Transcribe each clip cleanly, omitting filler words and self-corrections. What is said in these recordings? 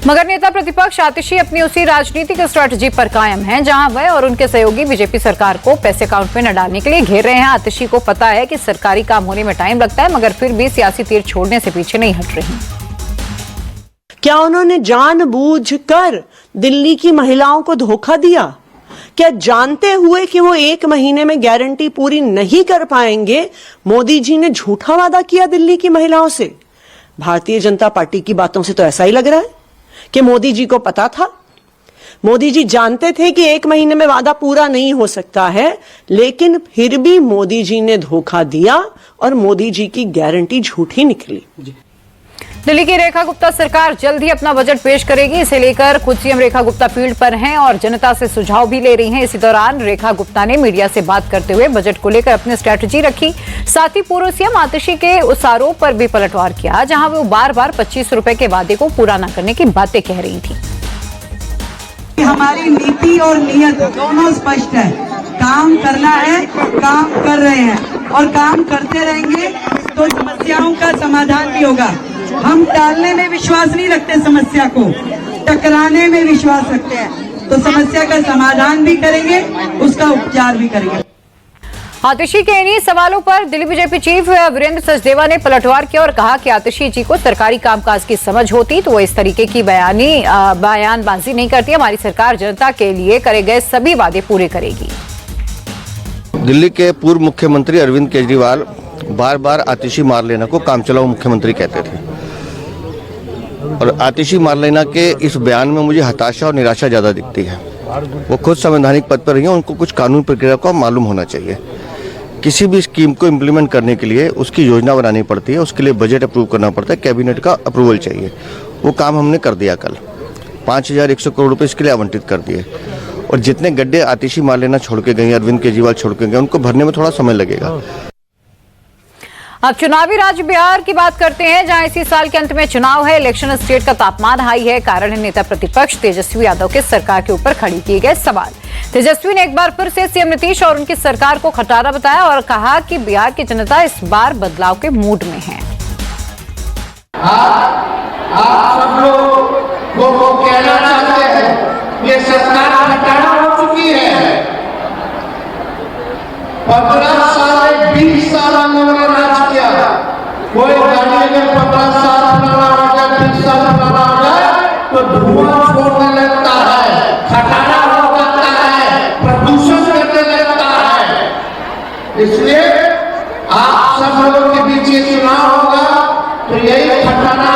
मगर नेता प्रतिपक्ष आतिशी अपनी उसी राजनीतिक स्ट्रैटेजी पर कायम हैं, जहां वह और उनके सहयोगी बीजेपी सरकार को पैसे अकाउंट में न डालने के लिए घेर रहे हैं। आतिशी को पता है कि सरकारी काम होने में टाइम लगता है, मगर फिर भी सियासी तीर छोड़ने से पीछे नहीं हट रही। क्या उन्होंने जानबूझकर दिल्ली की महिलाओं को धोखा दिया? क्या जानते हुए कि वो 1 महीने में गारंटी पूरी नहीं कर पाएंगे, मोदी जी ने झूठा वादा किया दिल्ली की महिलाओं से? भारतीय जनता पार्टी की बातों से तो ऐसा ही लग रहा है कि मोदी जी को पता था। मोदी जी जानते थे कि 1 महीने में वादा पूरा नहीं हो सकता है, लेकिन फिर भी मोदी जी ने धोखा दिया और मोदी जी की गारंटी झूठी निकली। दिल्ली की रेखा गुप्ता सरकार जल्द ही अपना बजट पेश करेगी। इसे लेकर खुद सीएम रेखा गुप्ता फील्ड पर हैं और जनता से सुझाव भी ले रही हैं। इसी दौरान रेखा गुप्ता ने मीडिया से बात करते हुए बजट को लेकर अपनी स्ट्रैटेजी रखी। साथ ही पूर्व सीएम आतिशी के उस आरोप पर भी पलटवार किया, जहां वो बार बार 25 रुपए के वादे को पूरा न करने की बातें कह रही थी। हमारी नीति और नियत दोनों स्पष्ट है। काम करना है, काम कर रहे हैं और काम करते रहेंगे तो समस्याओं का समाधान भी होगा। हम टालने में विश्वास नहीं रखते, समस्या को टकराने में विश्वास रखते हैं। तो समस्या का समाधान भी करेंगे, उसका उपचार भी करेंगे। आतिशी के इन्हीं सवालों पर दिल्ली बीजेपी चीफ वीरेंद्र सचदेवा ने पलटवार किया और कहा कि आतिशी जी को सरकारी कामकाज की समझ होती तो वो इस तरीके की बयानबाजी नहीं करती। हमारी सरकार जनता के लिए करे गए सभी वादे पूरे करेगी। दिल्ली के पूर्व मुख्यमंत्री अरविंद केजरीवाल बार बार आतिशी मारलेना को काम चलाओ मुख्यमंत्री कहते थे और आतिशी मारलेना के इस बयान में मुझे हताशा और निराशा ज्यादा दिखती है। वो खुद संवैधानिक पद पर रही हैं, उनको कुछ कानून प्रक्रिया को मालूम होना चाहिए। किसी भी स्कीम को इम्प्लीमेंट करने के लिए उसकी योजना बनानी पड़ती है, उसके लिए बजट अप्रूव करना पड़ता है, कैबिनेट का अप्रूवल चाहिए। वो काम हमने कर दिया। कल 5100 करोड़ रुपए इसके लिए आवंटित कर दिए और जितने गड्ढे आतिशी मारलेना छोड़ के गई, अरविंद केजरीवाल छोड़ के गए, उनको भरने में थोड़ा समय लगेगा। अब चुनावी राज्य बिहार की बात करते हैं, जहां इसी साल के अंत में चुनाव है। इलेक्शन स्टेट का तापमान हाई है। कारण है नेता प्रतिपक्ष तेजस्वी यादव के सरकार के ऊपर खड़ी किए गए सवाल। तेजस्वी ने एक बार फिर से सीएम नीतीश और उनकी सरकार को खटारा बताया और कहा कि बिहार की जनता इस बार बदलाव के मूड में है। आप सब लोग को कहना चाहते हैं ये सरकार खटारा हो चुकी है। 15 साल 20 साल हम लोगों ने राज किया। कोई गाड़ी अगर 15 साल पुराना हो जाए, 20 साल पुराना हो जाए तो धुआं छोड़ने लगता है, खटारा हो जाता है, प्रदूषण करने लगता है। इसलिए आप सब लोगों के बीच ये चुनाव होगा तो यही खटारा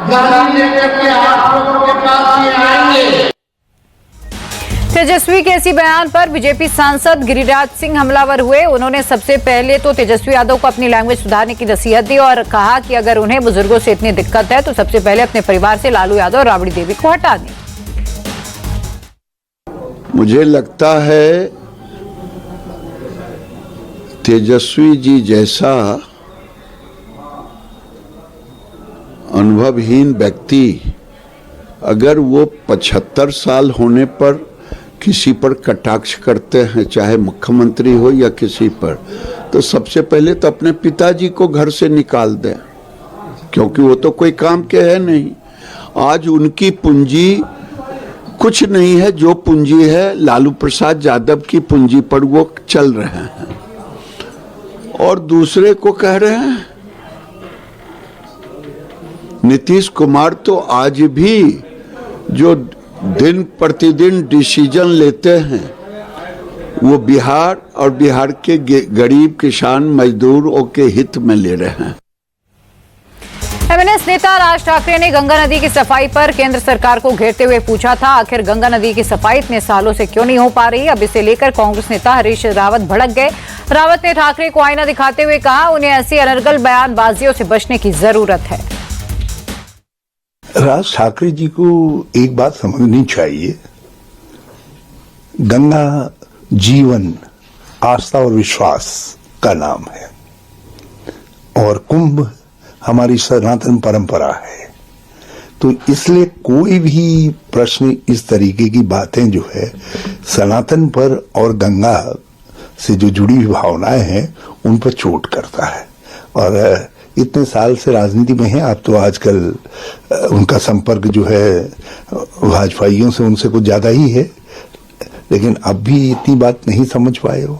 गाड़ी लेकर के आप लोगों के पास ही आएंगे। तेजस्वी के इसी बयान पर बीजेपी सांसद गिरिराज सिंह हमलावर हुए। उन्होंने सबसे पहले तो तेजस्वी यादव को अपनी लैंग्वेज सुधारने की नसीहत दी और कहा कि अगर उन्हें बुजुर्गों से इतनी दिक्कत है तो सबसे पहले अपने परिवार से लालू यादव और राबड़ी देवी को हटा दें। मुझे लगता है तेजस्वी जी जैसा अनुभवहीन व्यक्ति अगर वो 75 साल होने पर किसी पर कटाक्ष करते हैं, चाहे मुख्यमंत्री हो या किसी पर, तो सबसे पहले तो अपने पिताजी को घर से निकाल दें, क्योंकि वो तो कोई काम के है नहीं। आज उनकी पूंजी कुछ नहीं है, जो पूंजी है लालू प्रसाद यादव की पूंजी पर वो चल रहे हैं और दूसरे को कह रहे हैं। नीतीश कुमार तो आज भी जो दिन प्रतिदिन डिसीजन लेते हैं वो बिहार और बिहार के गरीब किसान मजदूरों के हित में ले रहे हैं। एमएनएस नेता राज ठाकरे ने गंगा नदी की सफाई पर केंद्र सरकार को घेरते हुए पूछा था, आखिर गंगा नदी की सफाई इतने सालों से क्यों नहीं हो पा रही। अब इसे लेकर कांग्रेस नेता हरीश रावत भड़क गए। रावत ने ठाकरे को आईना दिखाते हुए कहा, उन्हें ऐसी अनर्गल बयानबाजियों से बचने की जरूरत है। राज ठाकरे जी को एक बात समझनी चाहिए, गंगा जीवन, आस्था और विश्वास का नाम है और कुंभ हमारी सनातन परंपरा है। तो इसलिए कोई भी प्रश्न इस तरीके की बातें जो है सनातन पर और गंगा से जो जुड़ी हुई भावनाएं हैं उन पर चोट करता है और इतने साल से राजनीति में हैं, आप तो आजकल उनका संपर्क जो है भाजपाइयों से उनसे कुछ ज्यादा ही है, लेकिन अब भी इतनी बात नहीं समझ पाए हो।